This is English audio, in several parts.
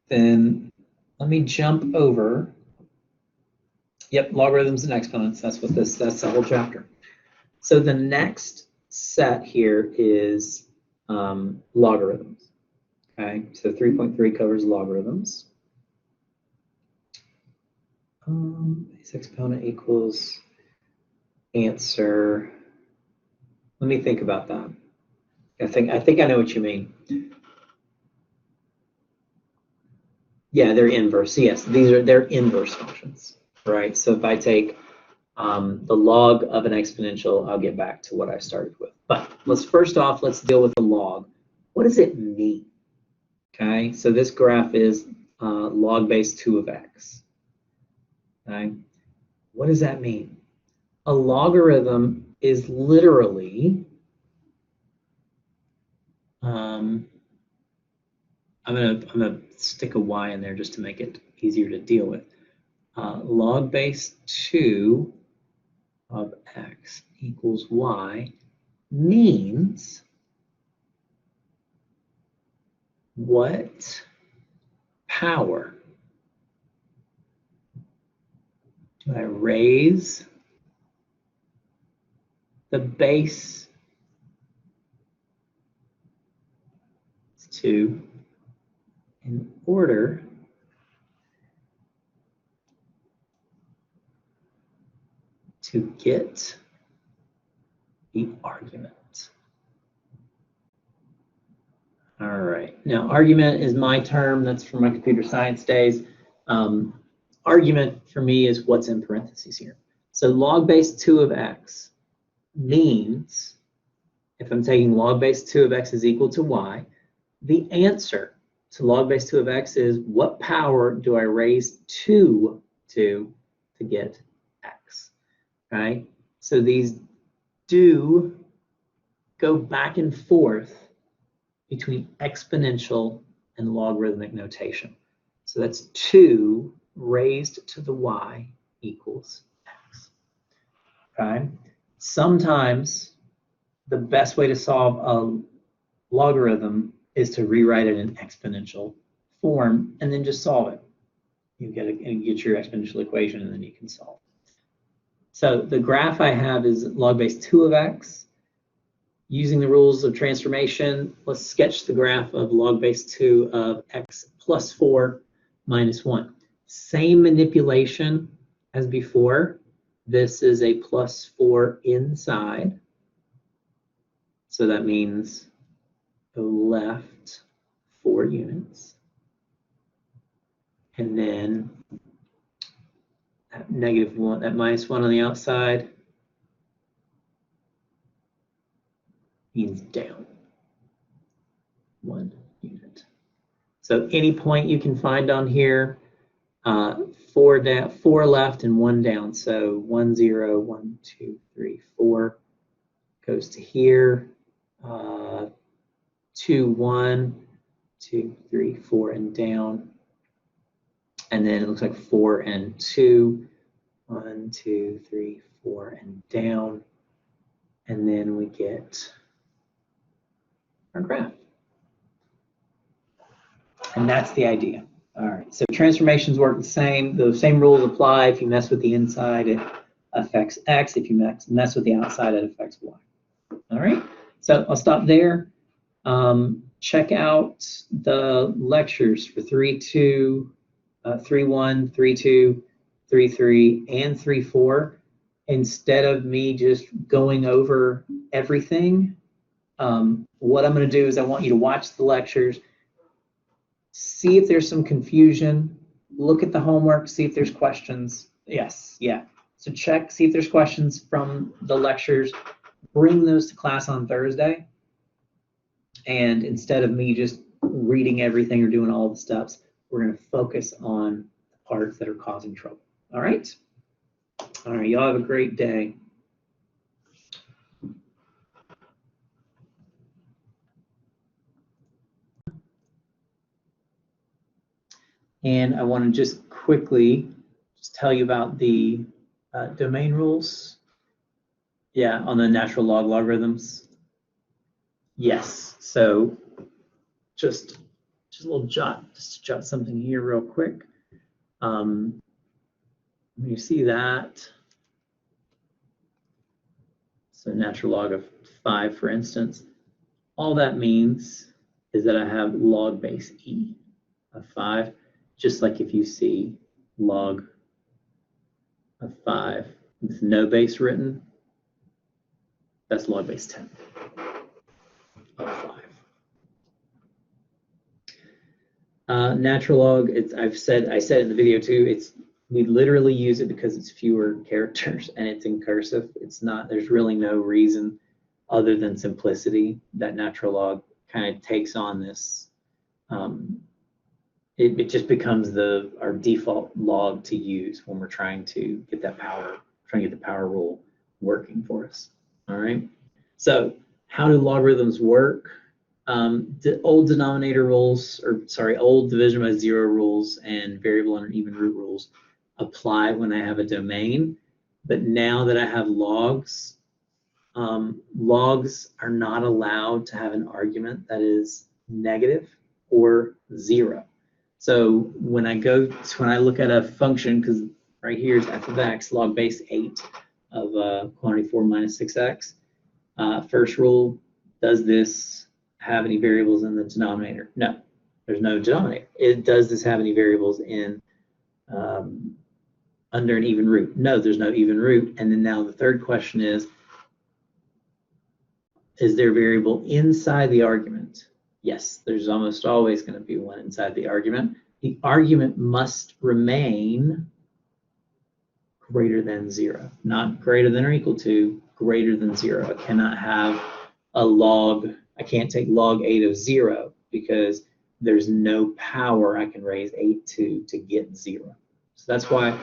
then let me jump over. Yep, logarithms and exponents. That's the whole chapter. So the next set here is logarithms. Okay, so 3.3 covers logarithms. Base exponent equals answer. Let me think about that. I think I know what you mean. Yeah, they're inverse. Yes, they're inverse functions, right? So if I take the log of an exponential, I'll get back to what I started with. But first off, let's deal with the log. What does it mean? Okay, so this graph is log base 2 of x. Okay, what does that mean? A logarithm is literally, I'm gonna stick a y in there just to make it easier to deal with. Log base 2 of x equals y means what power do I raise the base to in order to get the argument? All right, now argument is my term, that's from my computer science days. Argument for me is what's in parentheses here. So log base 2 of x means, if I'm taking log base 2 of x is equal to y, the answer to log base 2 of x is what power do I raise 2 to get x, right? So these do go back and forth between exponential and logarithmic notation. So that's 2 raised to the y equals x. Okay? Sometimes the best way to solve a logarithm is to rewrite it in exponential form and then just solve it. You get your exponential equation and then you can solve. So the graph I have is log base 2 of x. Using the rules of transformation, let's sketch the graph of log base 2 of x plus 4 minus 1. Same manipulation as before. This is a plus 4 inside. So that means go left 4 units. And then that -1, that -1 on the outside means down 1 unit. So any point you can find on here, 4 down, 4 left and 1 down. So 1, 0, 1, 2, 3, 4 goes to here. 2, 1, 2, 3, 4 and down. And then it looks like 4 and 2. 1, 2, 3, 4 and down. And then we get our graph. And that's the idea. All right, so transformations work the same. Those same rules apply. If you mess with the inside, it affects x. If you mess with the outside, it affects y. All right, so I'll stop there. Check out the lectures for 3.2, 3.1, 3.2, 3.3, and 3.4. Instead of me just going over everything, what I'm going to do is I want you to watch the lectures, see if there's some confusion, look at the homework, see if there's questions. Yes, yeah. So check, see if there's questions from the lectures, bring those to class on Thursday. And instead of me just reading everything or doing all the steps, we're going to focus on the parts that are causing trouble. All right? All right, y'all have a great day. And I want to just quickly just tell you about the domain rules. Yeah, on the natural log logarithms. Yes, so just just a little just jot something here real quick. When you see that, so natural log of 5, for instance, all that means is that I have log base e of 5, just like if you see log of 5 with no base written, that's log base 10 of 5. Natural log, I said in the video too, we literally use it because it's fewer characters and it's in cursive. There's really no reason other than simplicity that natural log kind of takes on this. It just becomes our default log to use when we're trying to get the power rule working for us. All right. So how do logarithms work? The old denominator rules, old division by zero rules and variable under even root rules apply when I have a domain. But now that I have logs, logs are not allowed to have an argument that is negative or 0. So when I look at a function, because right here is f of x, log base 8 of quantity 4 minus 6x. First rule, does this have any variables in the denominator? No, there's no denominator. Does this have any variables in under an even root? No, there's no even root. And then now the third question is there a variable inside the argument? Yes, there's almost always going to be one inside the argument. The argument must remain greater than 0, not greater than or equal to, greater than 0. I cannot have I can't take log 8 of 0 because there's no power I can raise 8 to get 0. So that's why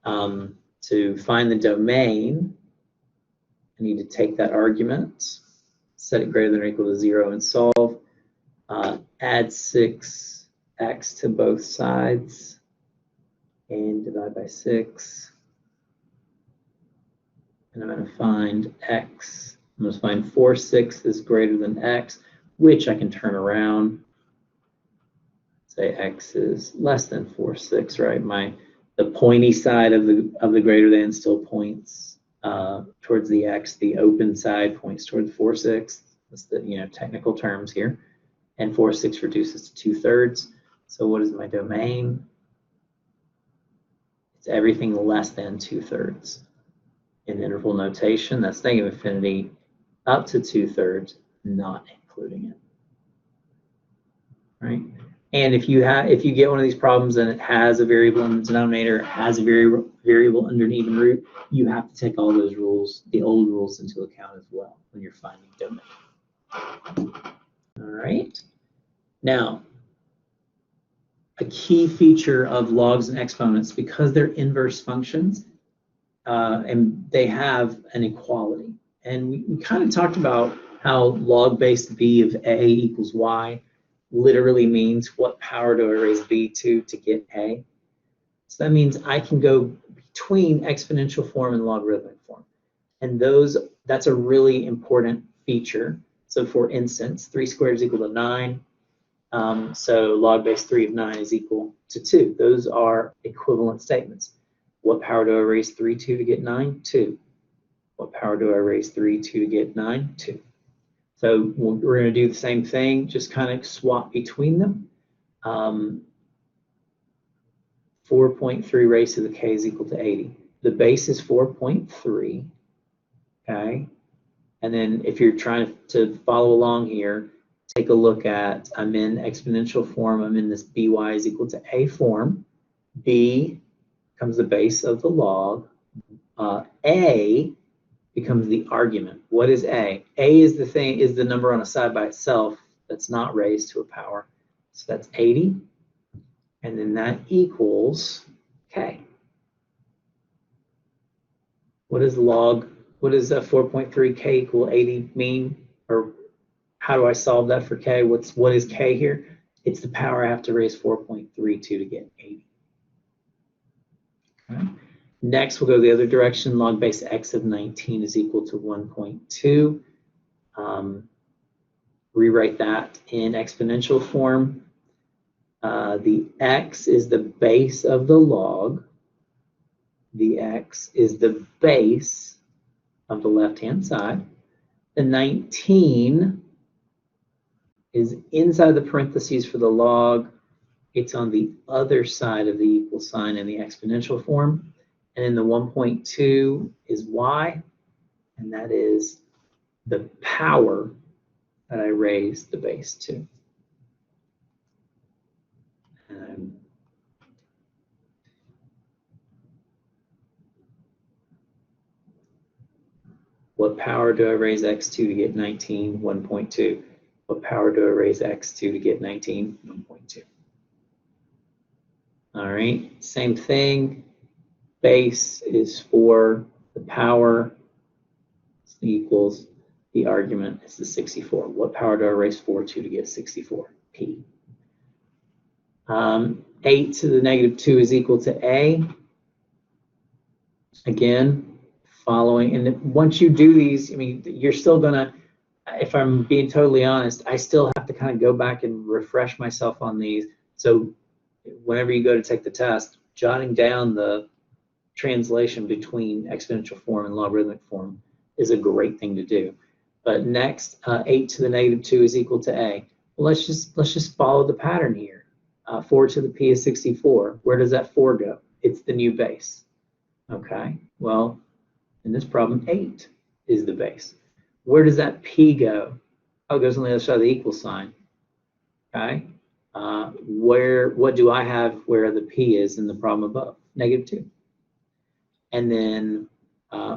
to find the domain, I need to take that argument, set it greater than or equal to 0 and solve. Add 6x to both sides and divide by 6. And I'm going to find x. I'm going to find 4 6 is greater than x, which I can turn around. Say x is less than 4 6, right? The pointy side of the greater than still points towards the x. The open side points towards 4 6. That's the technical terms here. And 4 6 reduces to 2/3. So what is my domain? It's everything less than 2/3. In interval notation, that's negative infinity up to 2/3, not including it. Right? And if you get one of these problems and it has a variable in the denominator, it has a variable under an even root, you have to take all those rules, the old rules, into account as well when you're finding domain. All right. Now, a key feature of logs and exponents, because they're inverse functions, and they have an equality. And we kind of talked about how log base b of a equals y literally means what power do I raise b to get a. So that means I can go between exponential form and logarithmic form. And that's a really important feature. So for instance, 3 squared is equal to 9. So log base 3 of 9 is equal to 2. Those are equivalent statements. What power do I raise 3 to get 9? 2. What power do I raise 3 to get 9? 2. So we're going to do the same thing, just kind of swap between them. 4.3 raised to the k is equal to 80. The base is 4.3, okay? And then if you're trying to follow along here, take a look at, I'm in exponential form, I'm in this by is equal to a form. B becomes the base of the log. A becomes the argument. What is A? A is the number on a side by itself that's not raised to a power. So that's 80. And then that equals k. What does 4.3 k equal 80 mean? Or how do I solve that for k? What is k here? It's the power I have to raise 4.32 to get 80. Okay. Next, we'll go the other direction. Log base x of 19 is equal to 1.2. Rewrite that in exponential form. The x is the base of the log. The x is the base of the left-hand side. The 19 is inside the parentheses for the log. It's on the other side of the equal sign in the exponential form. And then the 1.2 is y, and that is the power that I raised the base to. What power do I raise x2 to get 19? 1.2. What power do I raise x2 to get 19? 1.2. All right, same thing. Base is 4. The power equals the argument is the 64. What power do I raise 4 to get 64? P. 8 to the negative 2 is equal to a. Again, following, and once you do these, I mean, you're still gonna, if I'm being totally honest, I still have to kind of go back and refresh myself on these. So whenever you go to take the test, jotting down the translation between exponential form and logarithmic form is a great thing to do. But next, 8 to the negative 2 is equal to a. Well, let's just follow the pattern here. 4 to the p is 64. Where does that 4 go? It's the new base. Okay, well, in this problem, 8 is the base. Where does that p go? Oh, it goes on the other side of the equal sign. Okay, what do I have where the p is in the problem above? Negative 2. And then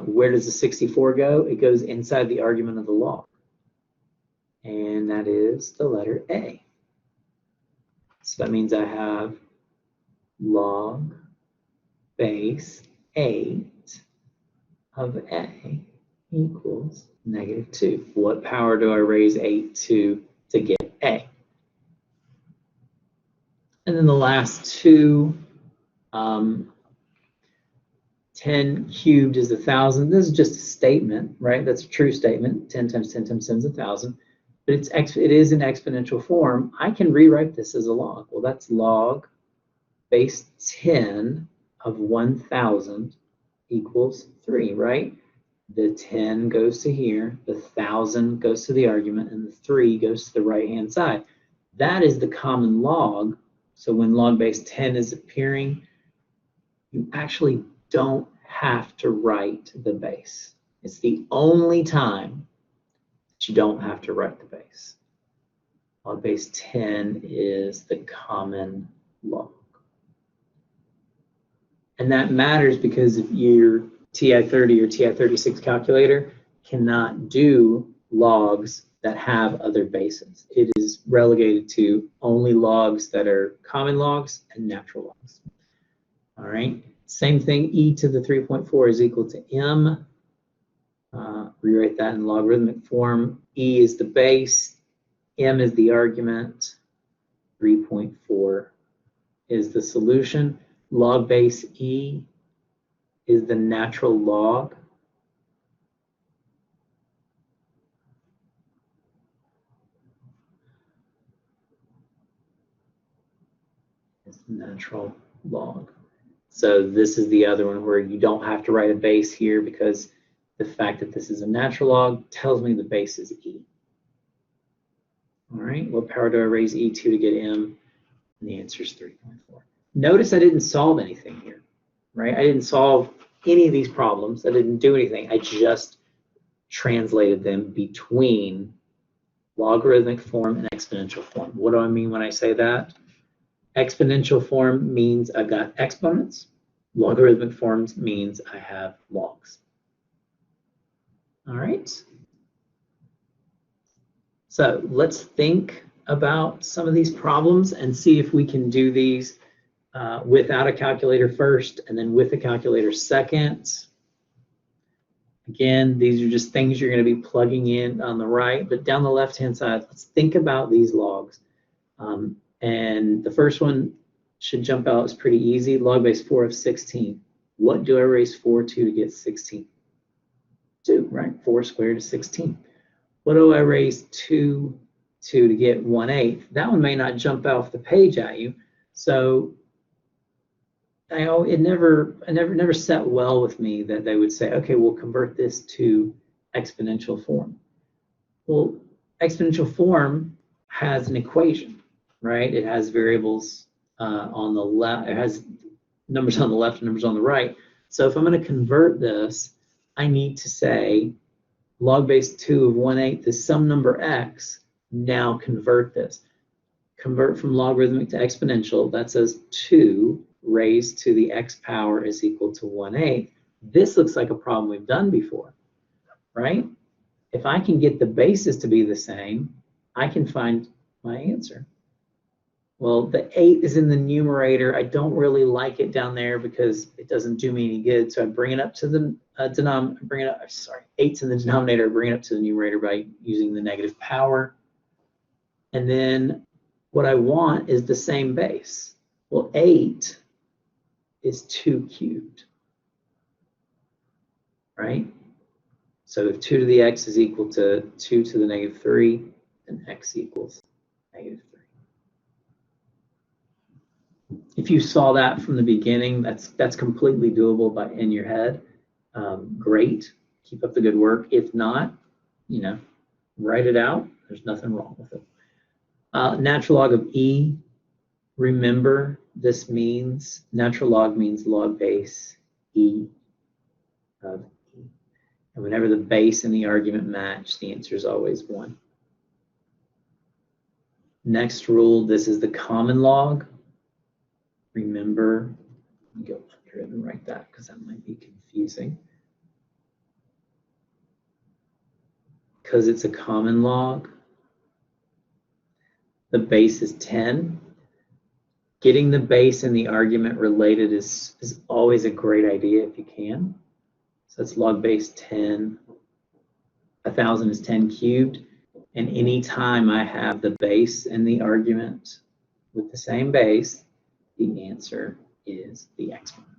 where does the 64 go? It goes inside the argument of the log. And that is the letter A. So that means I have log base 8 of A equals negative 2. What power do I raise 8 to get A? And then the last two, 10 cubed is 1,000. This is just a statement, right? That's a true statement. 10 times 10 times 10 is 1,000. But it is in exponential form. I can rewrite this as a log. Well, that's log base 10 of 1,000 equals 3, right? The 10 goes to here, the 1,000 goes to the argument, and the 3 goes to the right-hand side. That is the common log. So when log base 10 is appearing, you actually don't have to write the base. It's the only time that you don't have to write the base. Log base 10 is the common log. And that matters because if your TI-30 or TI-36 calculator cannot do logs that have other bases. It is relegated to only logs that are common logs and natural logs. All right. Same thing, e to the 3.4 is equal to m. Rewrite that in logarithmic form. E is the base, m is the argument, 3.4 is the solution. Log base e is the natural log. It's the natural log. So this is the other one where you don't have to write a base here because the fact that this is a natural log tells me the base is e. All right, what power do I raise e2 to get m? And the answer is 3.4. Notice I didn't solve anything here, right? I didn't solve any of these problems. I didn't do anything. I just translated them between logarithmic form and exponential form. What do I mean when I say that? Exponential form means I've got exponents. Logarithmic forms means I have logs. All right. So let's think about some of these problems and see if we can do these without a calculator first and then with a calculator second. Again, these are just things you're going to be plugging in on the right, but down the left-hand side, let's think about these logs. And the first one should jump out as pretty easy. Log base 4 of 16. What do I raise 4 to get 16? 2, right? 4 squared is 16. What do I raise 2 2 to get 1/8, that one may not jump off the page at you. So it never sat well with me that they would say, okay, we'll convert this to exponential form. Well, exponential form has an equation, right? It has variables on the left. It has numbers on the left and numbers on the right. So if I'm going to convert this, I need to say log base 2 of 1/8 is some number x. Now convert this. Convert from logarithmic to exponential. That says 2 raised to the x power is equal to 1/8. This looks like a problem we've done before, right? If I can get the bases to be the same, I can find my answer. Well, the 8 is in the numerator. I don't really like it down there because it doesn't do me any good. So I bring it up to the denominator. 8's in the denominator. Bring it up to the numerator by using the negative power. And then what I want is the same base. Well, 8 is 2 cubed, right? So if 2 to the x is equal to 2 to the negative 3, then x equals negative 3. If you saw that from the beginning, that's completely doable in your head. Great, keep up the good work. If not, write it out. There's nothing wrong with it. Natural log of e. Remember, this means natural log means log base e of e. And whenever the base and the argument match, the answer is always 1. Next rule, this is the common log. Remember, let me go up here and write that because that might be confusing. Because it's a common log, the base is 10. Getting the base and the argument related is always a great idea if you can. So that's log base 10. 1,000 is 10 cubed. And anytime I have the base and the argument with the same base, the answer is the exponent.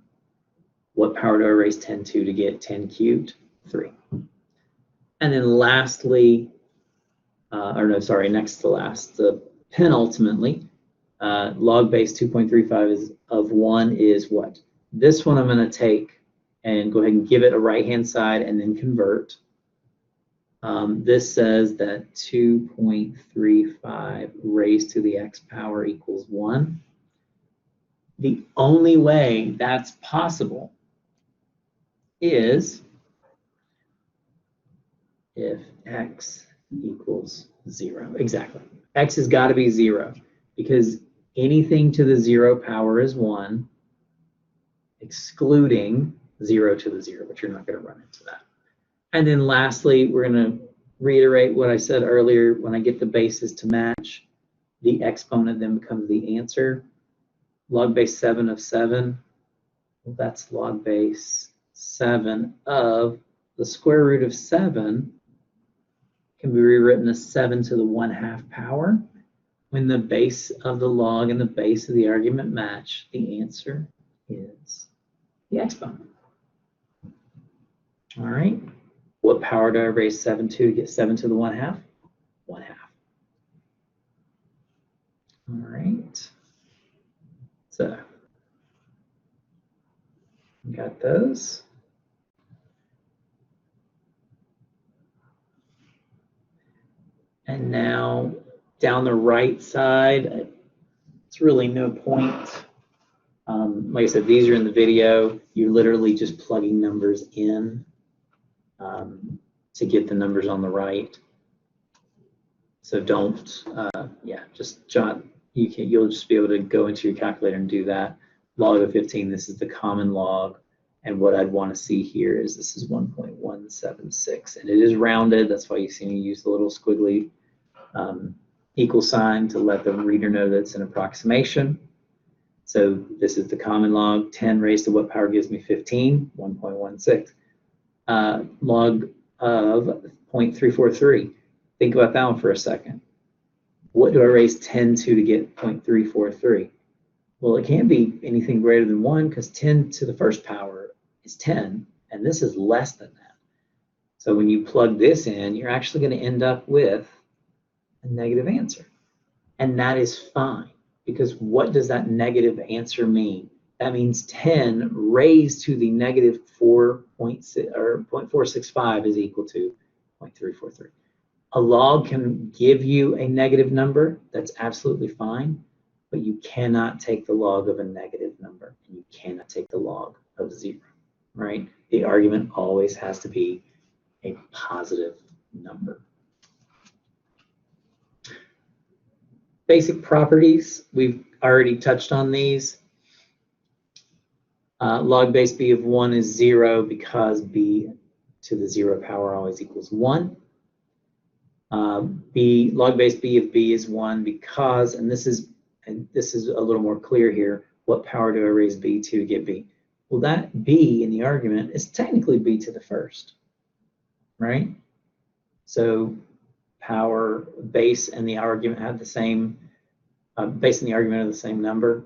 What power do I raise 10 to get 10 cubed? 3. And then lastly, next to last, penultimately, log base 2.35 of 1 is what? This one I'm going to take and go ahead and give it a right-hand side and then convert. This says that 2.35 raised to the x power equals 1. The only way that's possible is if x equals 0. Exactly. X has got to be 0 because anything to the 0 power is 1, excluding 0 to the 0, but you're not going to run into that. And then lastly, we're going to reiterate what I said earlier. When I get the bases to match, the exponent then becomes the answer. Log base 7 of 7, well, that's log base 7 of the square root of 7 can be rewritten as 7 to the 1/2 power. When the base of the log and the base of the argument match, the answer is the exponent. All right. What power do I raise 7 to get 7 to the 1/2? 1/2. All right. So, got those. And now down the right side, it's really no point. Like I said, these are in the video. You're literally just plugging numbers in to get the numbers on the right. So don't, just jot. You'll just be able to go into your calculator and do that. Log of 15, this is the common log. And what I'd want to see here is this is 1.176. And it is rounded. That's why you see me use the little squiggly equal sign to let the reader know that it's an approximation. So this is the common log. 10 raised to what power gives me 15? 1.16. Log of 0.343. Think about that one for a second. What do I raise 10 to get 0.343? Well, it can't be anything greater than 1 because 10 to the first power is 10, and this is less than that. So when you plug this in, you're actually going to end up with a negative answer. And that is fine, because what does that negative answer mean? That means 10 raised to the negative 0.465 is equal to 0.343. A log can give you a negative number. That's absolutely fine, but you cannot take the log of a negative number, and you cannot take the log of 0, right? The argument always has to be a positive number. Basic properties, we've already touched on these. Log base b of 1 is 0 because b to the 0 power always equals 1. Log base b of b is 1 because, and this is a little more clear here, what power do I raise b to get b? Well, that b in the argument is technically b to the first, right? So power, base, and the argument have the same, base and the argument are the same number,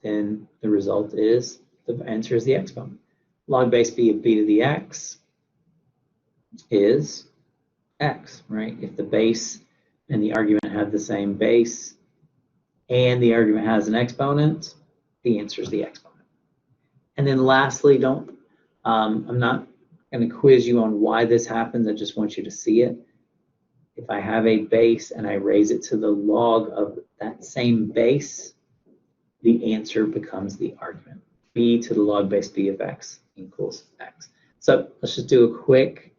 then the result is, the answer is the exponent. Log base b of b to the x is x, right? If the base and the argument have the same base and the argument has an exponent, the answer is the exponent. And then lastly, I'm not going to quiz you on why this happens, I just want you to see it. If I have a base and I raise it to the log of that same base, the answer becomes the argument. B to the log base b of x equals x. So let's just do a quick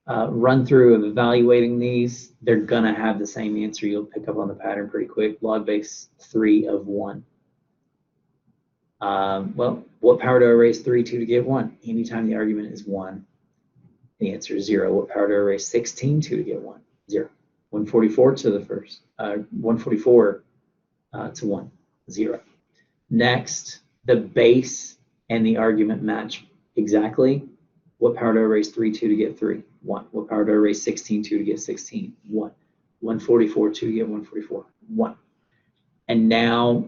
run through of evaluating these. They're going to have the same answer. You'll pick up on the pattern pretty quick. Log base 3 of 1. Well, what power do I raise 3 to get 1? Anytime the argument is 1, the answer is 0. What power do I raise 16 to get 1? 0. 144 to the first. 144 to 1. 0. Next, the base and the argument match exactly. What power do I raise 3 to get 3? 1. What power do I raise 16 to get 16? 1. 144 to get 144? 1. And now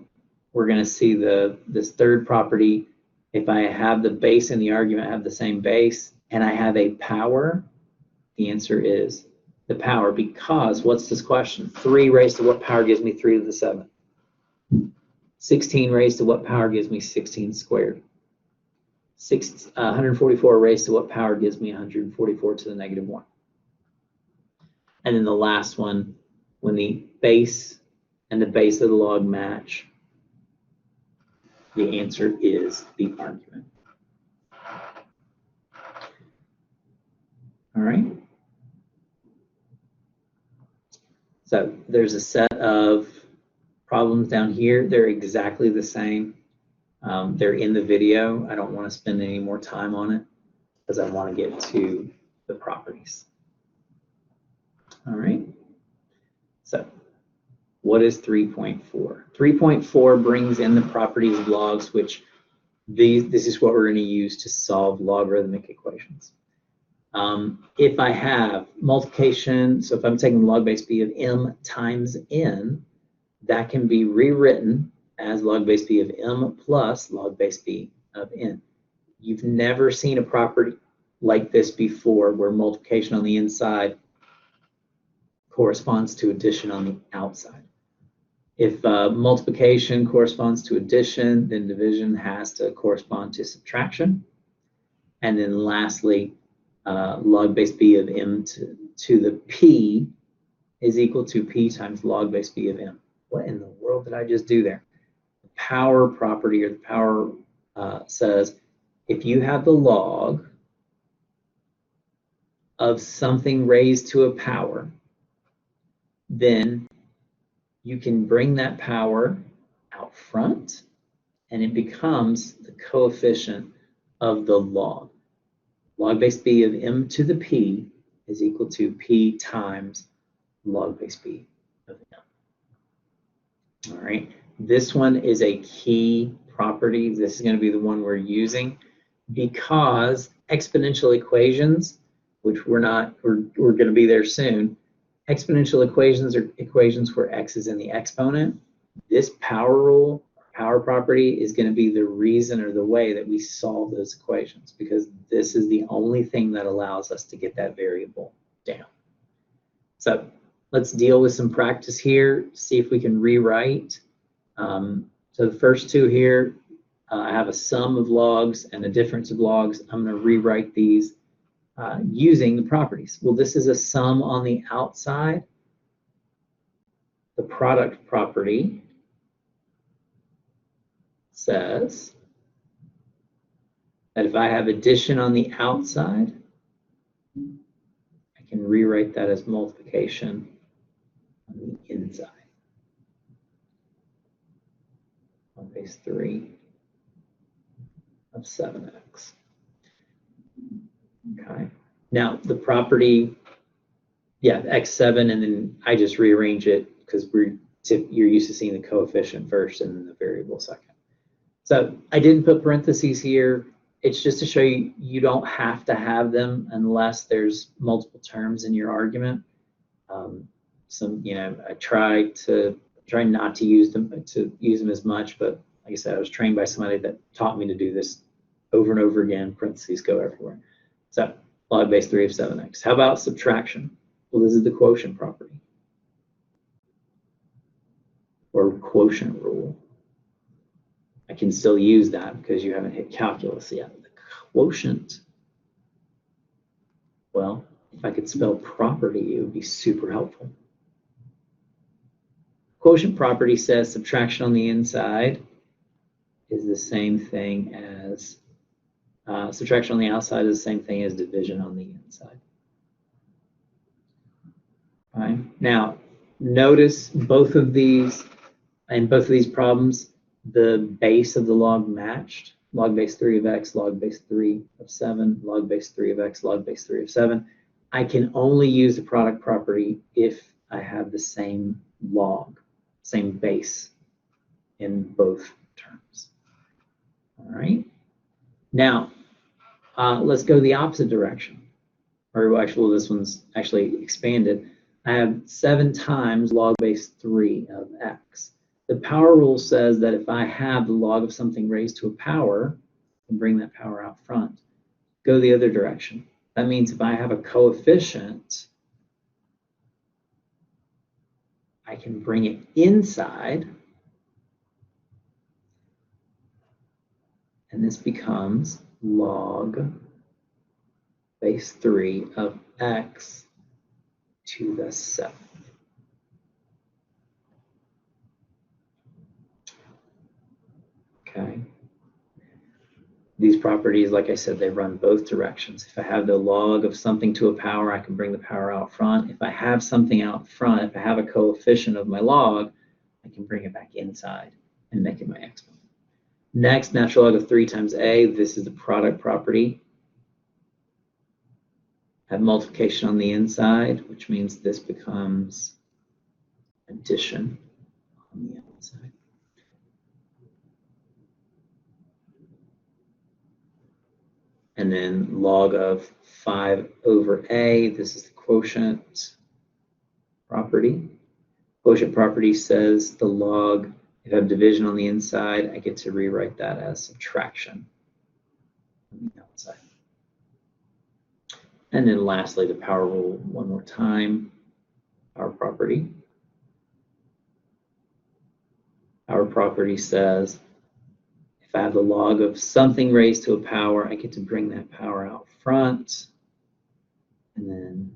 we're going to see this third property. If I have the base and the argument have the same base, and I have a power, the answer is the power, because what's this question? 3 raised to what power gives me 3 to the 7? 16 raised to what power gives me 16 squared? 144 raised to what power gives me 144 to the negative 1? And then the last one, when the base and the base of the log match, the answer is the argument. All right. So there's a set of problems down here. They're exactly the same. They're in the video. I don't want to spend any more time on it because I want to get to the properties. All right. So what is 3.4? 3.4 brings in the properties of logs, which this is what we're going to use to solve logarithmic equations. If I have multiplication, so if I'm taking log base b of m times n, that can be rewritten as log base b of m plus log base b of n. You've never seen a property like this before, where multiplication on the inside corresponds to addition on the outside. If multiplication corresponds to addition, then division has to correspond to subtraction. And then lastly, log base b of m to the p is equal to p times log base b of m. What in the world did I just do there? The power property, or the power says, if you have the log of something raised to a power, then you can bring that power out front and it becomes the coefficient of the log. Log base b of m to the p is equal to p times log base b of m. All right, this one is a key property. This is going to be the one we're using, because exponential equations, which we're going to be there soon. Exponential equations are equations where x is in the exponent. This power rule, power property, is going to be the reason or the way that we solve those equations, because this is the only thing that allows us to get that variable down. So let's deal with some practice here, see if we can rewrite. So the first two here, I have a sum of logs and a difference of logs. I'm going to rewrite these using the properties. Well, this is a sum on the outside. The product property says that if I have addition on the outside, I can rewrite that as multiplication on the inside. 1 base 3 of 7x. Okay. Now the property, yeah, x7, and then I just rearrange it because you're used to seeing the coefficient first and then the variable second. So I didn't put parentheses here. It's just to show you you don't have to have them unless there's multiple terms in your argument. I try not to use them as much, but like I said, I was trained by somebody that taught me to do this over and over again. Parentheses go everywhere. So log base 3 of 7x. How about subtraction? Well, this is the quotient property or quotient rule. I can still use that because you haven't hit calculus yet. The quotient, well, if I could spell property, it would be super helpful. Quotient property says subtraction on the inside is the same thing as subtraction on the outside is the same thing as division on the inside. All right. Now, notice both of these problems, the base of the log matched. Log base 3 of x, log base 3 of 7, log base 3 of x, log base 3 of 7. I can only use the product property if I have the same log, same base in both terms. All right. Now, let's go the opposite direction. Or actually, this one's actually expanded. I have 7 times log base 3 of x. The power rule says that if I have the log of something raised to a power, I can bring that power out front. Go the other direction. That means if I have a coefficient, I can bring it inside, and this becomes log base 3 of x to the 7th. Okay. These properties, like I said, they run both directions. If I have the log of something to a power, I can bring the power out front. If I have something out front, if I have a coefficient of my log, I can bring it back inside and make it my exponent. Next, natural log of 3 times a. This is the product property. I have multiplication on the inside, which means this becomes addition on the outside. And then log of 5 over a, this is the quotient property. Quotient property says the log, if I have division on the inside, I get to rewrite that as subtraction on the outside. And then lastly, the power rule one more time, power property. Power property says if I have the log of something raised to a power, I get to bring that power out front. And then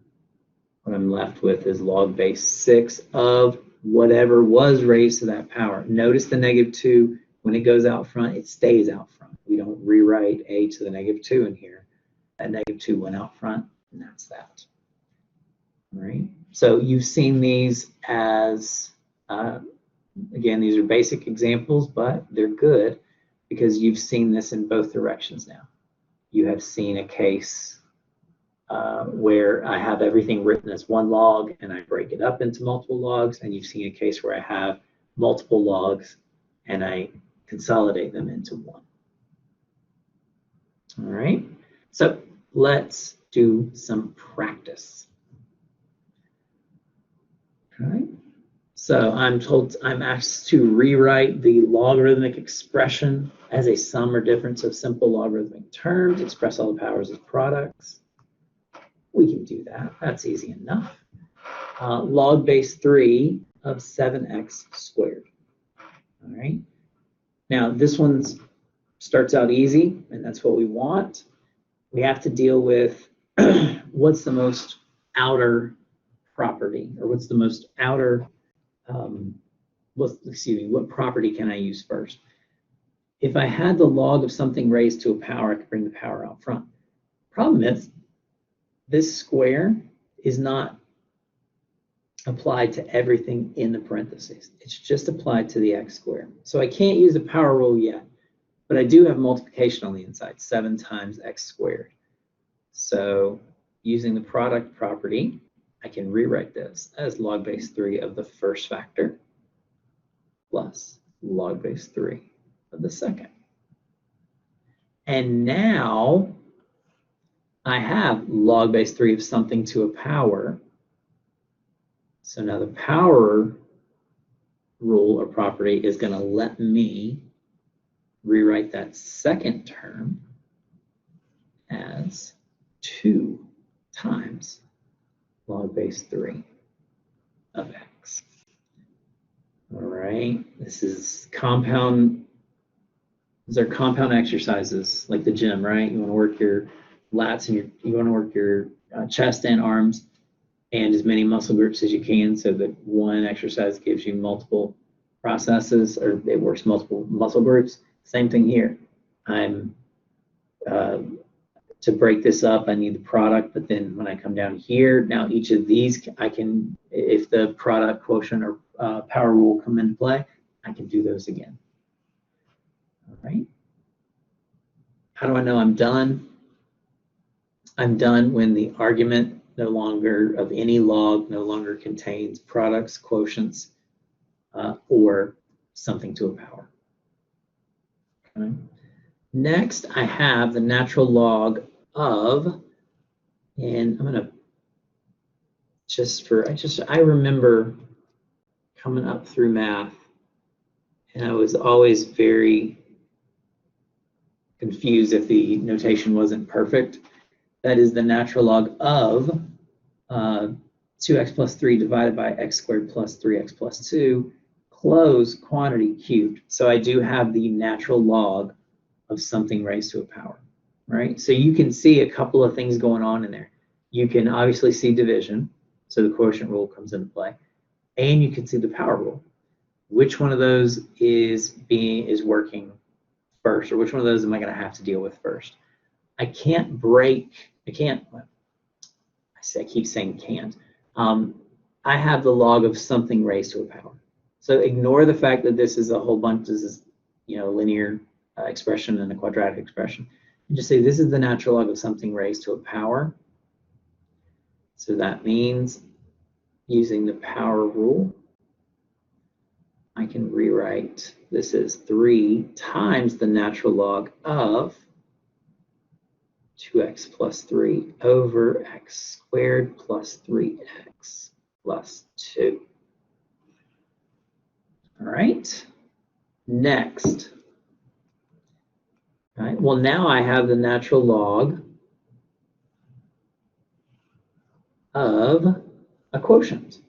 what I'm left with is log base 6 of whatever was raised to that power. Notice the -2, when it goes out front, it stays out front. We don't rewrite a to the -2 in here. That -2 went out front, and that's that. All right. So you've seen these as, again, these are basic examples, but they're good because you've seen this in both directions now. You have seen a case where I have everything written as one log and I break it up into multiple logs, and you've seen a case where I have multiple logs and I consolidate them into one. All right, so let's do some practice. All right, so I'm asked to rewrite the logarithmic expression as a sum or difference of simple logarithmic terms, express all the powers as products. We can do that. That's easy enough. log base 3 of 7x squared. All right. Now this one starts out easy, and that's what we want. We have to deal with what's the most outer property, or what's the most outer, what property can I use first? If I had the log of something raised to a power, I could bring the power out front. Problem is, this square is not applied to everything in the parentheses. It's just applied to the x squared. So I can't use the power rule yet, but I do have multiplication on the inside, 7 times x squared. So using the product property, I can rewrite this as log base 3 of the first factor plus log base 3 of the second. And now I have log base 3 of something to a power. So now the power rule or property is going to let me rewrite that second term as 2 times log base 3 of x. All right, this is compound. These are compound exercises like the gym, right? You want to work your lats and you want to work your chest and arms and as many muscle groups as you can, so that one exercise gives you multiple processes, or it works multiple muscle groups. Same thing here. I'm to break this up, I need the product, but then when I come down here, now each of these I can, if the product, quotient, or power rule come into play, I can do those again. All right. How do I know I'm done? I'm done when the argument no longer of any log no longer contains products, quotients, or something to a power. Okay. Next, I have the natural log of, and I'm gonna I remember coming up through math, and I was always very confused if the notation wasn't perfect. That is the natural log of 2x plus 3 divided by x squared plus 3x plus 2, close quantity cubed. So I do have the natural log of something raised to a power, right? So you can see a couple of things going on in there. You can obviously see division, so the quotient rule comes into play, and you can see the power rule. Which one of those is working first, or which one of those am I going to have to deal with first? I keep saying can't. I have the log of something raised to a power. So ignore the fact that this is a whole bunch, this is, linear expression and a quadratic expression. And just say this is the natural log of something raised to a power. So that means using the power rule, I can rewrite this as 3 times the natural log of 2x plus 3 over x squared plus 3x plus 2. All right, next. All right, well, now I have the natural log of a quotient.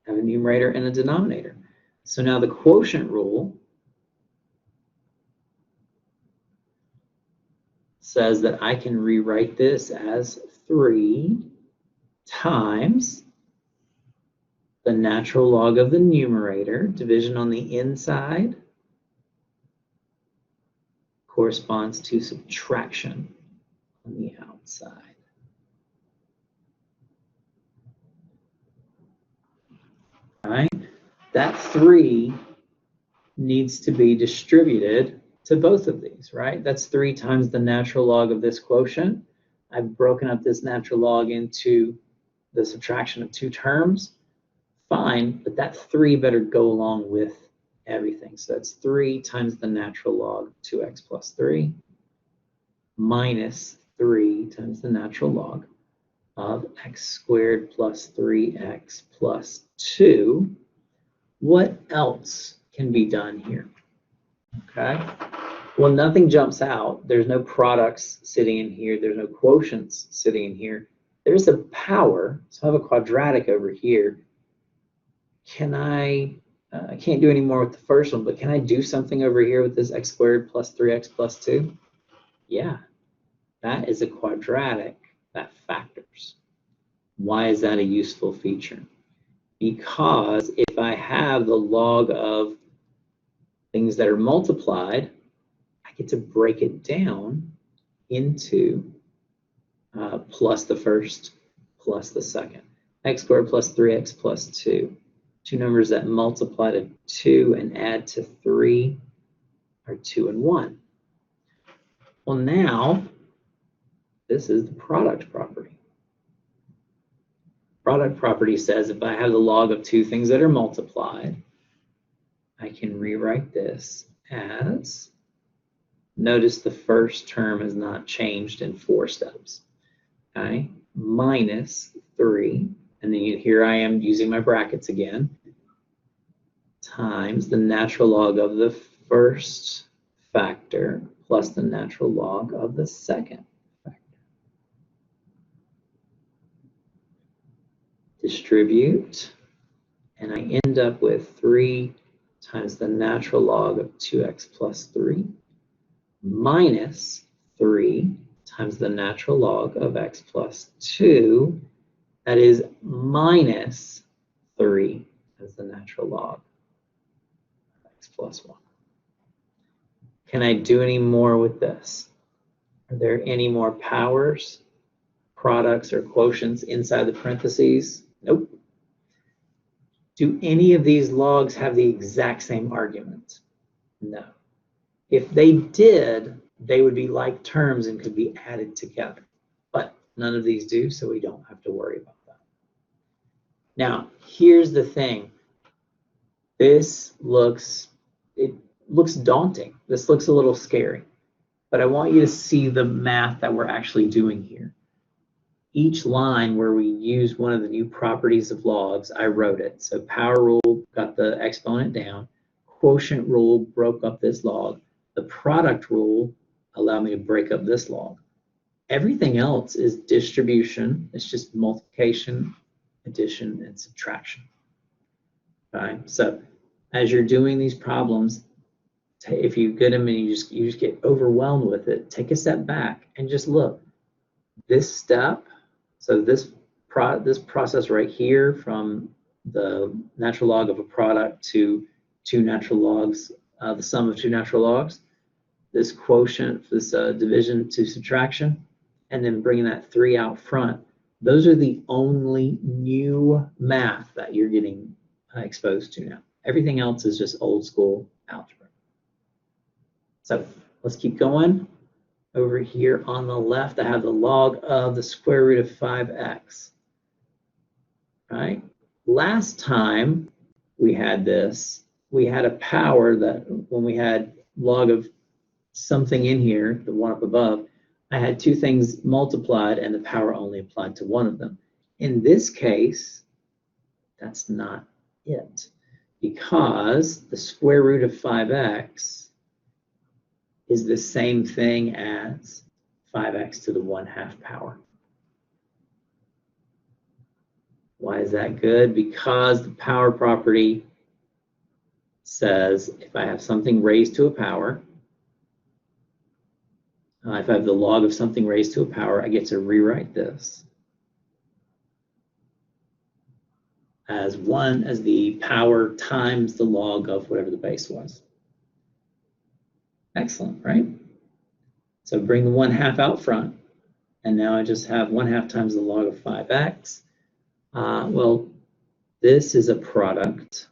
I have a numerator and a denominator. So now the quotient rule says that I can rewrite this as 3 times the natural log of the numerator, division on the inside, corresponds to subtraction on the outside. All right, that 3 needs to be distributed to both of these, right? That's 3 times the natural log of this quotient. I've broken up this natural log into the subtraction of 2 terms. Fine, but that 3 better go along with everything. So that's 3 times the natural log of 2x plus 3 minus 3 times the natural log of x squared plus 3x plus 2. What else can be done here? Okay, well, nothing jumps out. There's no products sitting in here. There's no quotients sitting in here. there's a power, so I have a quadratic over here. Can I can't do any more with the first one, but can I do something over here with this x squared plus 3x plus 2? Yeah, that is a quadratic that factors. Why is that a useful feature? Because if I have the log of things that are multiplied, I get to break it down into plus the first plus the second. X squared plus 3x plus 2. Two numbers that multiply to 2 and add to 3 are 2 and 1. Well, now, this is the product property. Product property says if I have the log of two things that are multiplied, I can rewrite this as, notice the first term is not changed in 4 steps, okay? Minus 3, and then here I am using my brackets again, times the natural log of the first factor plus the natural log of the second factor. Distribute, and I end up with 3 times the natural log of 2x plus 3 minus 3 times the natural log of x plus 2, that is minus 3 as the natural log of x plus 1. Can I do any more with this? Are there any more powers, products, or quotients inside the parentheses? Nope. Do any of these logs have the exact same argument? No. If they did, they would be like terms and could be added together. But none of these do, so we don't have to worry about that. Now, here's the thing. This looks daunting. This looks a little scary. But I want you to see the math that we're actually doing here. Each line where we use one of the new properties of logs, I wrote it. So power rule got the exponent down. Quotient rule broke up this log. The product rule allowed me to break up this log. Everything else is distribution. It's just multiplication, addition, and subtraction. Okay? So as you're doing these problems, if you get them and you just get overwhelmed with it, take a step back and just look. This step, so this process right here from the natural log of a product to two natural logs, the sum of two natural logs, this quotient, this division to subtraction, and then bringing that 3 out front. Those are the only new math that you're getting exposed to now. Everything else is just old school algebra. So let's keep going. Over here on the left, I have the log of the square root of 5x. Right? Last time we had this, we had a power that when we had log of something in here, the one up above, I had two things multiplied and the power only applied to one of them. In this case, that's not it, because the square root of 5x is the same thing as 5x to the 1/2 power. Why is that good? Because the power property says if I have something raised to a power, if I have the log of something raised to a power, I get to rewrite this as the power times the log of whatever the base was. Excellent, right? So bring the 1/2 out front, and now I just have 1/2 times the log of 5x. Well, this is a product.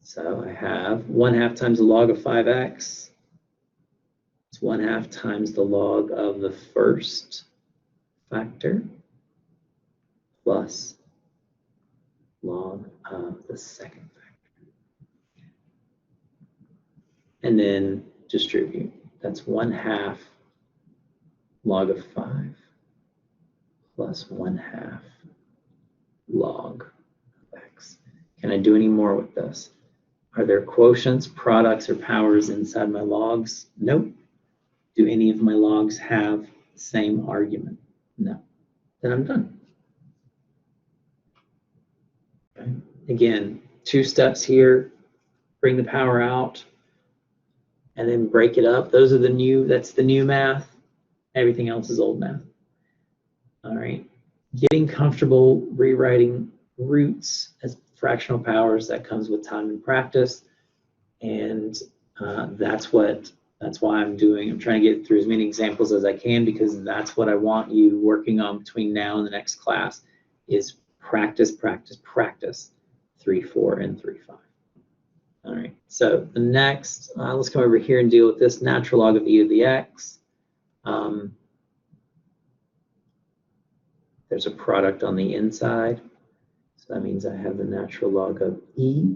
So I have 1/2 times the log of 5x. It's 1/2 times the log of the first factor plus log of the second factor. And then distribute. That's 1/2 log of 5 plus 1/2 log of x. Can I do any more with this? Are there quotients, products, or powers inside my logs? Nope. Do any of my logs have the same argument? No. Then I'm done. Okay. Again, 2 steps here, bring the power out, and then break it up. Those are that's the new math. Everything else is old math. All right. Getting comfortable rewriting roots as fractional powers, that comes with time and practice. And that's why I'm trying to get through as many examples as I can, because that's what I want you working on between now and the next class is practice, practice, practice. 3, 4, and 3, 5. All right, so the next, let's come over here and deal with this natural log of e to the x. There's a product on the inside, so that means I have the natural log of e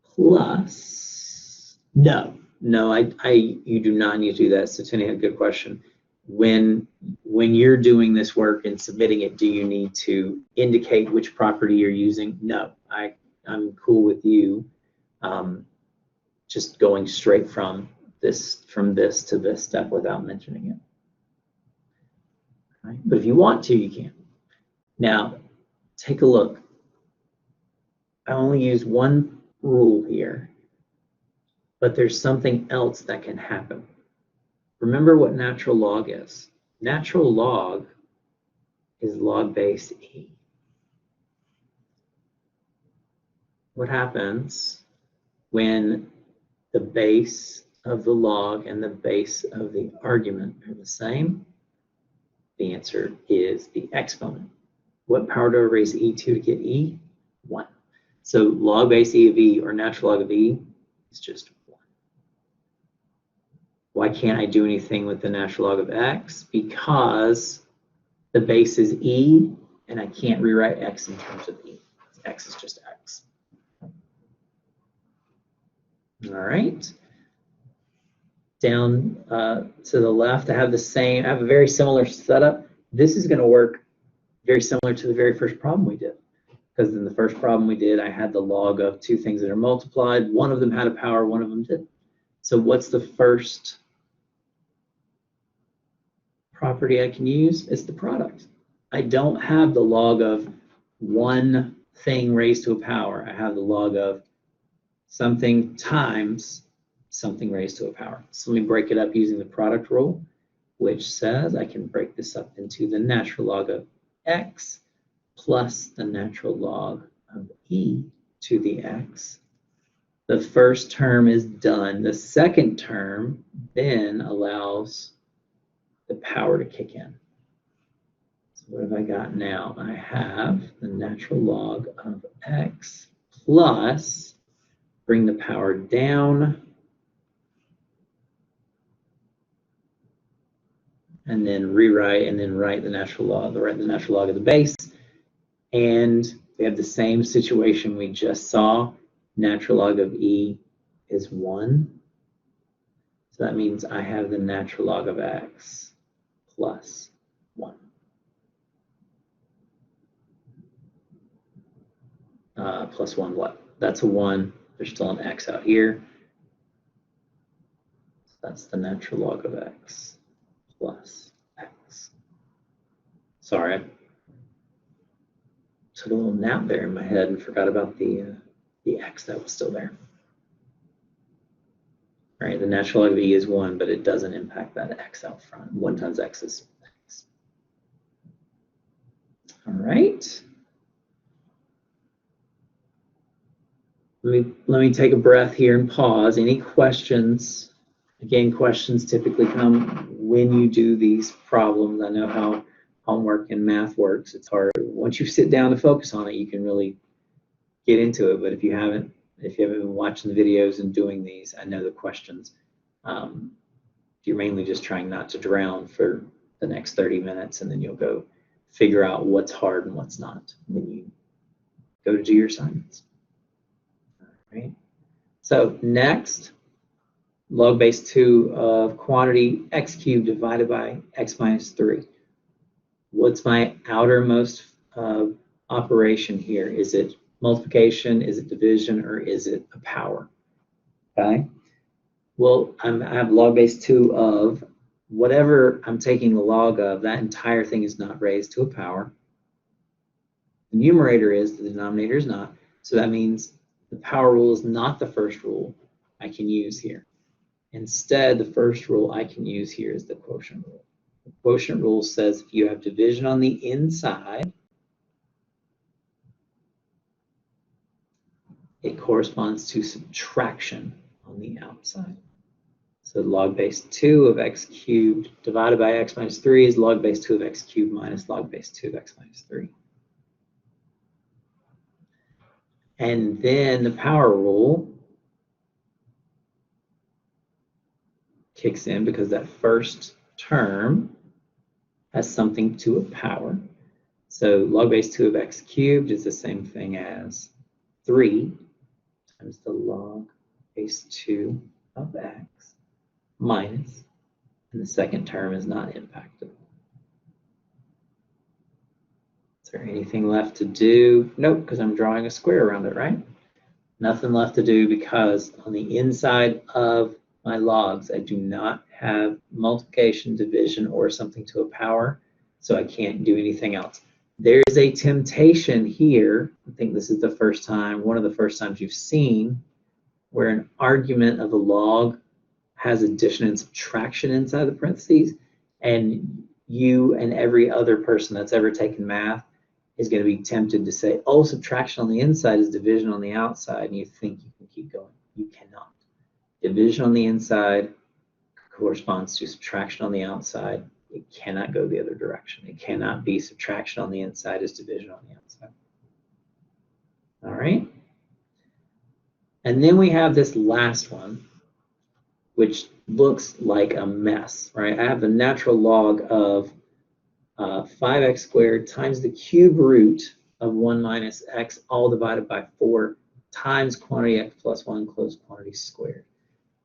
plus, no, you do not need to do that. So Tony had a good question. When you're doing this work and submitting it, do you need to indicate which property you're using? No, I'm cool with you just going straight from this to this step without mentioning it. Right? But if you want to, you can. Now, take a look. I only use one rule here, but there's something else that can happen. Remember what natural log is. Natural log is log base e. What happens when the base of the log and the base of the argument are the same? The answer is the exponent. What power do I raise e to get e? 1. So log base e of e, or natural log of e, is just 1. Why can't I do anything with the natural log of x? Because the base is e, and I can't rewrite x in terms of e. X is just x. All right. Down to the left, I have a very similar setup. This is going to work very similar to the very first problem we did. Because in the first problem we did, I had the log of 2 things that are multiplied. One of them had a power, one of them didn't. So what's the first property I can use? It's the product. I don't have the log of one thing raised to a power. I have the log of something times something raised to a power. So let me break it up using the product rule, which says I can break this up into the natural log of x plus the natural log of e to the x. The first term is done. The second term then allows the power to kick in. So what have I got now? I have the natural log of x plus, bring the power down, and then rewrite, and then write the natural log of the base. And we have the same situation we just saw. Natural log of e is 1. So that means I have the natural log of x plus 1. Plus 1 what? That's a 1. There's still an x out here. So that's the natural log of x plus x. Sorry, I took a little nap there in my head and forgot about the x that was still there. All right, the natural log of e is 1, but it doesn't impact that x out front. 1 times x is x. All right. Let me take a breath here and pause. Any questions? Again, questions typically come when you do these problems. I know how homework and math works. It's hard. Once you sit down to focus on it, you can really get into it. But if you haven't been watching the videos and doing these, I know the questions. You're mainly just trying not to drown for the next 30 minutes, and then you'll go figure out what's hard and what's not when you go to do your assignments. All right. So next, log base 2 of quantity x cubed divided by x minus 3. What's my outermost operation here? Is it multiplication, is it division, or is it a power? Okay. Well, I have log base 2 of whatever I'm taking the log of, that entire thing is not raised to a power. The numerator is, the denominator is not. So that means the power rule is not the first rule I can use here. Instead, the first rule I can use here is the quotient rule. The quotient rule says if you have division on the inside, it corresponds to subtraction on the outside. So log base 2 of x cubed divided by x minus 3 is log base 2 of x cubed minus log base 2 of x minus 3. And then the power rule kicks in because that first term has something to a power. So log base 2 of x cubed is the same thing as 3 times the log base 2 of x minus, and the second term is not impacted. Is there anything left to do? Nope, because I'm drawing a square around it, right? Nothing left to do because on the inside of my logs, I do not have multiplication, division, or something to a power, so I can't do anything else. There is a temptation here, I think this is the first time, one of the first times you've seen, where an argument of a log has addition and subtraction inside the parentheses, and you and every other person that's ever taken math is going to be tempted to say, oh, subtraction on the inside is division on the outside, and you think you can keep going. You cannot. Division on the inside corresponds to subtraction on the outside. It cannot go the other direction. It cannot be subtraction on the inside is division on the outside. All right? And then we have this last one, which looks like a mess, right? I have the natural log of 5x squared times the cube root of 1 minus x, all divided by 4 times quantity x plus 1 closed quantity squared.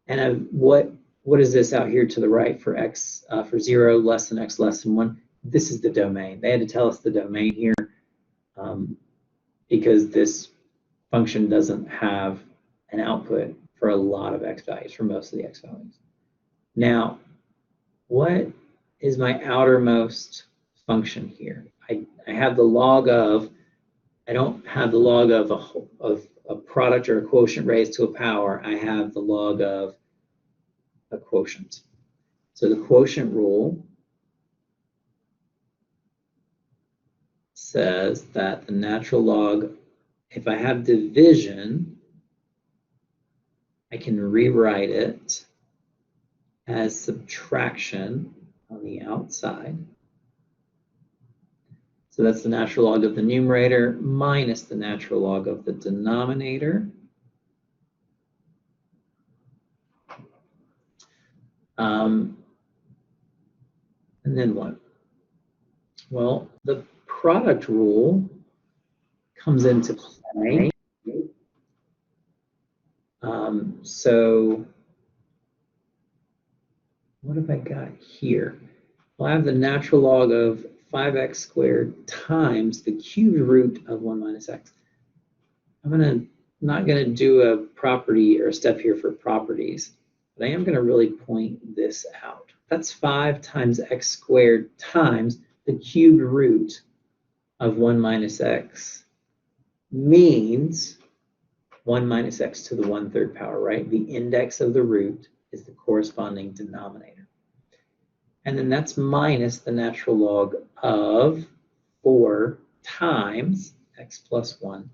And what is this out here to the right for x, for 0 less than x less than 1? This is the domain. They had to tell us the domain here because this function doesn't have an output for a lot of x values, for most of the x values. Now, what is my outermost function here? I have the log of, I don't have the log of a product or a quotient raised to a power. I have the log of a quotient. So the quotient rule says that the natural log, if I have division, I can rewrite it as subtraction on the outside. So that's the natural log of the numerator minus the natural log of the denominator. And then what? Well, the product rule comes into play. So what have I got here? Well, I have the natural log of 5x squared times the cubed root of 1 minus x. I'm not going to do a property or a step here for properties, but I am going to really point this out. That's 5 times x squared times the cubed root of 1 minus x means 1 minus x to the 1/3 power, right? The index of the root is the corresponding denominator. And then that's minus the natural log of 4 times x plus 1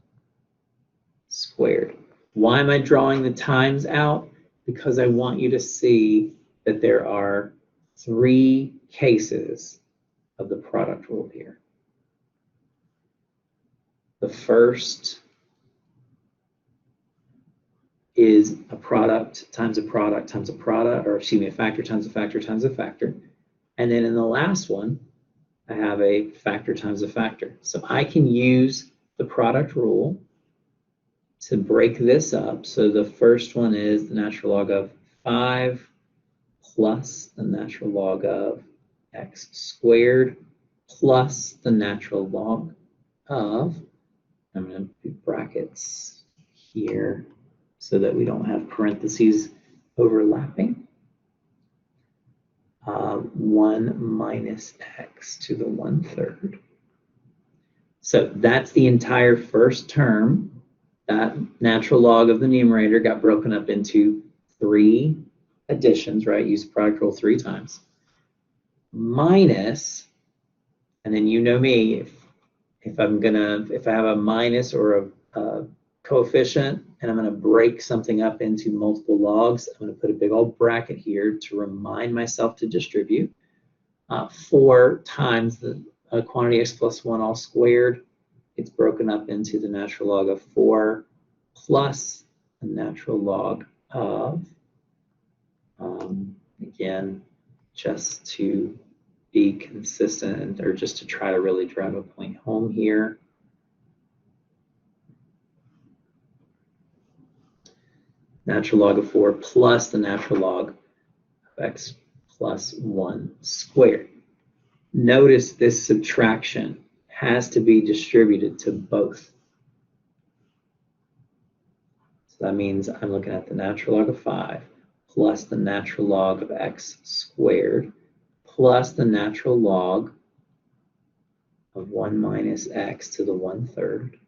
squared. Why am I drawing the times out? Because I want you to see that there are 3 cases of the product rule here. The first is a product times a product times a product, or excuse me, a factor times a factor times a factor. And then in the last one, I have a factor times a factor. So I can use the product rule to break this up. So the first one is the natural log of 5 plus the natural log of x squared plus the natural log of, I'm going to do brackets here so that we don't have parentheses overlapping. 1 minus x to the 1/3. So that's the entire first term. That natural log of the numerator got broken up into 3 additions, right? Use the product rule 3 times. Minus, and then you know me, if I have a minus or a coefficient and I'm gonna break something up into multiple logs, I'm gonna put a big old bracket here to remind myself to distribute. 4 times the quantity x plus 1 all squared, it's broken up into the natural log of 4 plus the natural log of, again, just to be consistent or just to try to really drive a point home here. Natural log of 4 plus the natural log of x plus 1 squared. Notice this subtraction has to be distributed to both. So that means I'm looking at the natural log of 5 plus the natural log of x squared plus the natural log of 1 minus x to the 1/3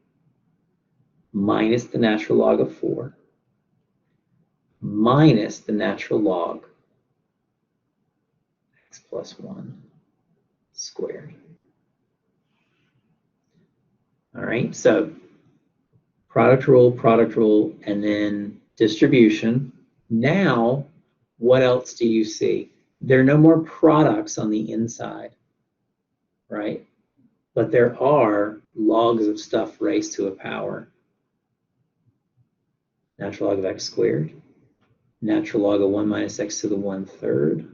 minus the natural log of 4 minus the natural log x plus 1 squared. All right, so product rule, and then distribution. Now, what else do you see? There are no more products on the inside, right? But there are logs of stuff raised to a power. Natural log of x squared, natural log of 1 minus x to the 1/3,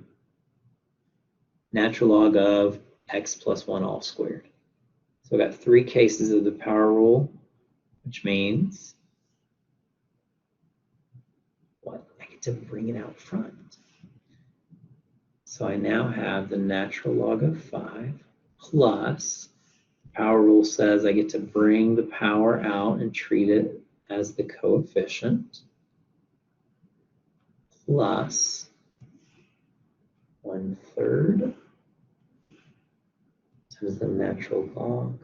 natural log of x plus 1 all squared. So I've got 3 cases of the power rule, which means what? I get to bring it out front. So I now have the natural log of 5 plus, the power rule says I get to bring the power out and treat it as the coefficient, plus 1/3 times the natural log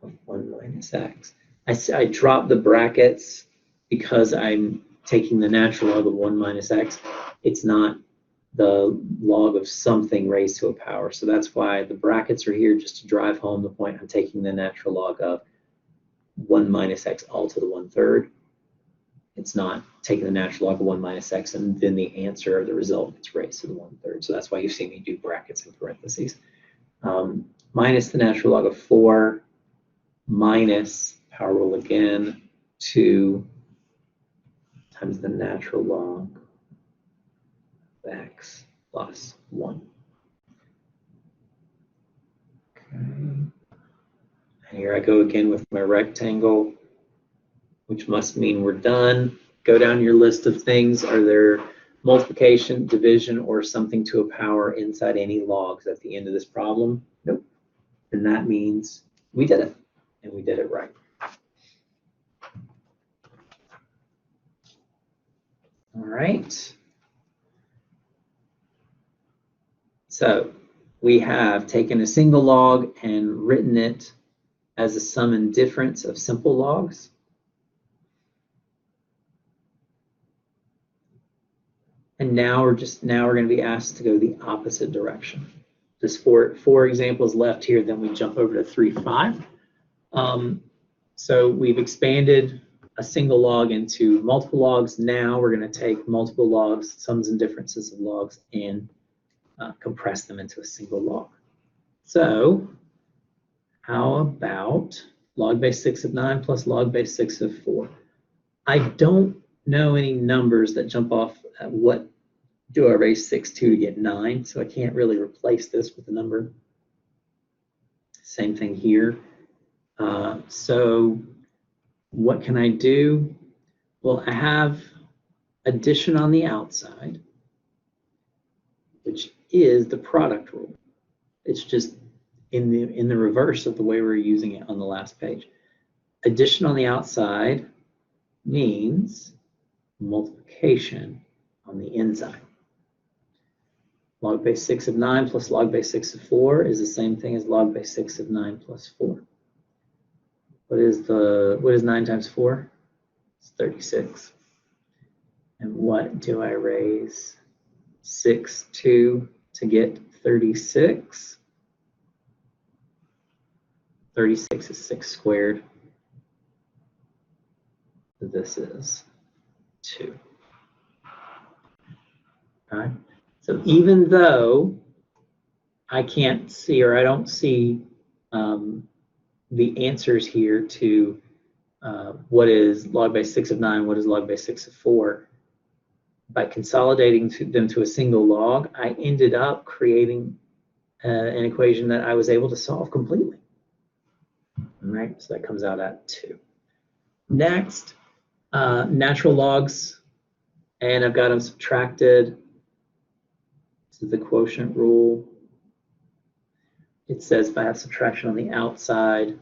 of 1 minus x. I drop the brackets because I'm taking the natural log of 1 minus x. It's not the log of something raised to a power. So that's why the brackets are here, just to drive home the point. I'm taking the natural log of 1 minus x all to the 1/3. It's not taking the natural log of 1 minus x and then the answer or the result gets raised to the 1/3. So that's why you see me do brackets and parentheses. Minus the natural log of 4 minus, power rule again, 2 times the natural log of x plus 1. Okay. And here I go again with my rectangle, which must mean we're done. Go down your list of things. Are there multiplication, division, or something to a power inside any logs at the end of this problem? Nope. And that means we did it, and we did it right. All right. So we have taken a single log and written it as a sum and difference of simple logs. And now we're going to be asked to go the opposite direction. There's four examples left here, then we jump over to 3, 5. So we've expanded a single log into multiple logs. Now we're going to take multiple logs, sums and differences of logs, and compress them into a single log. So how about log base 6 of 9 plus log base 6 of 4? I don't know any numbers that jump off at what do I raise 6 to get 9, so I can't really replace this with a number. Same thing here. So what can I do? Well, I have addition on the outside, which is the product rule. It's just in the reverse of the way we're using it on the last page. Addition on the outside means multiplication on the inside. Log base 6 of 9 plus log base 6 of 4 is the same thing as log base 6 of 9 plus 4. What is 9 times 4? It's 36. And what do I raise 6 to get 36? 36 is 6 squared. So this is 2. Okay. So even though I can't see, or I don't see the answers here to what is log base 6 of 9, what is log base 6 of 4, by consolidating them to a single log, I ended up creating an equation that I was able to solve completely. All right, so that comes out at 2. Next, natural logs, and I've got them subtracted. This is the quotient rule. It says if I have subtraction on the outside,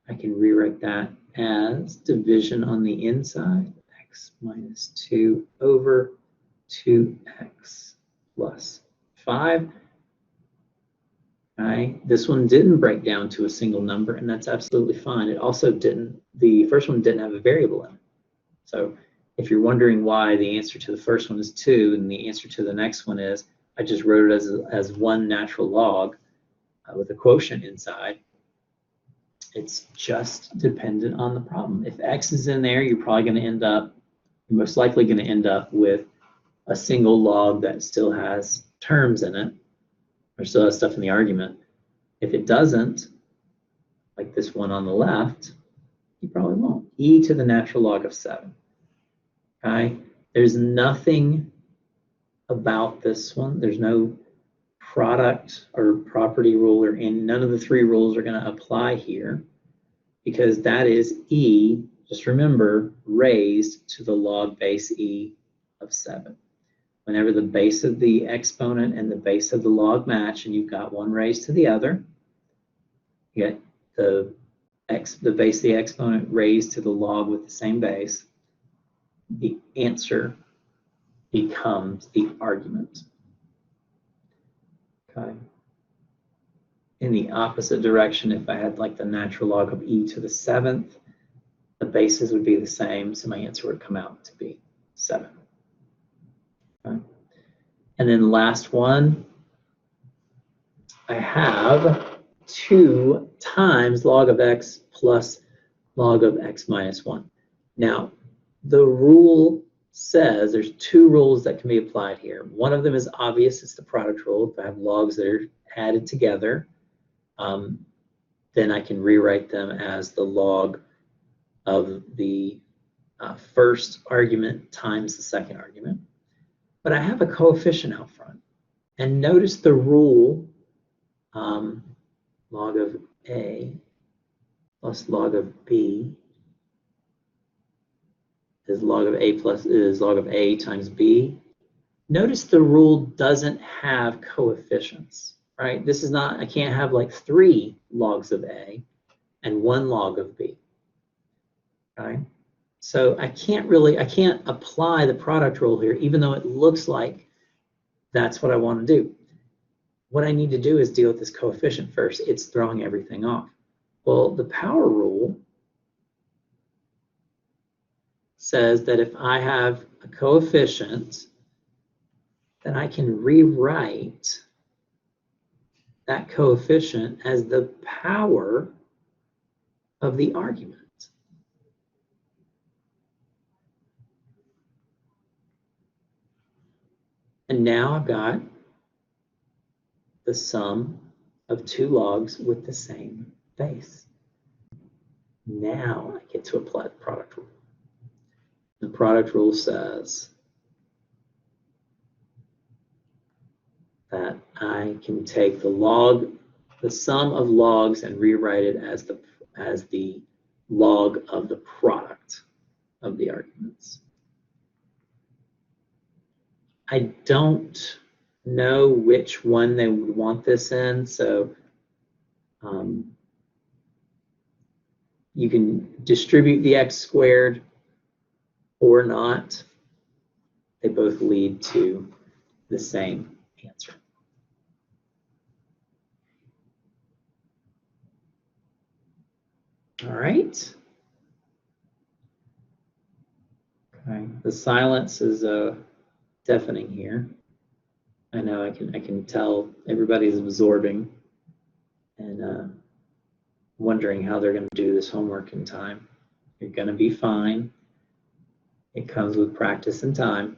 I can rewrite that as division on the inside, x minus 2 over 2x plus 5. Okay. This one didn't break down to a single number, and that's absolutely fine. It also didn't, the first one didn't have a variable in it. So if you're wondering why the answer to the first one is 2 and the answer to the next one is, I just wrote it as one natural log with a quotient inside. It's just dependent on the problem. If x is in there, you're probably going to end up, you're most likely going to end up with a single log that still has terms in it, or still has stuff in the argument. If it doesn't, like this one on the left, you probably won't. E to the natural log of 7. Okay? There's nothing about this one. There's no product or property rule, or none of the 3 rules are going to apply here, because that is e, just remember, raised to the log base e of 7. Whenever the base of the exponent and the base of the log match, and you've got one raised to the other, you get the base of the exponent raised to the log with the same base, the answer becomes the argument. Okay. In the opposite direction, if I had like the natural log of e to the 7th, the bases would be the same, so my answer would come out to be 7. Okay. And then last one, I have 2 times log of x plus log of x minus 1. Now, the rule says there's 2 rules that can be applied here. One of them is obvious, it's the product rule. If I have logs that are added together, then I can rewrite them as the log of the first argument times the second argument. But I have a coefficient out front. And notice the rule, log of a plus log of b is log of a times b. Notice the rule doesn't have coefficients, right? This is not, I can't have like 3 logs of a and 1 log of b. Okay? So I can't apply the product rule here, even though it looks like that's what I want to do. What I need to do is deal with this coefficient first. It's throwing everything off. Well, the power rule says that if I have a coefficient, then I can rewrite that coefficient as the power of the argument. And now I've got the sum of 2 logs with the same base. Now I get to apply the product rule. The product rule says that I can take the sum of logs, and rewrite it as the log of the product of the arguments. I don't know which one they would want this in, so you can distribute the x squared or not. They both lead to the same answer. All right. Okay. The silence is deafening here. I know I can tell everybody's absorbing and wondering how they're going to do this homework in time. You're going to be fine. It comes with practice and time.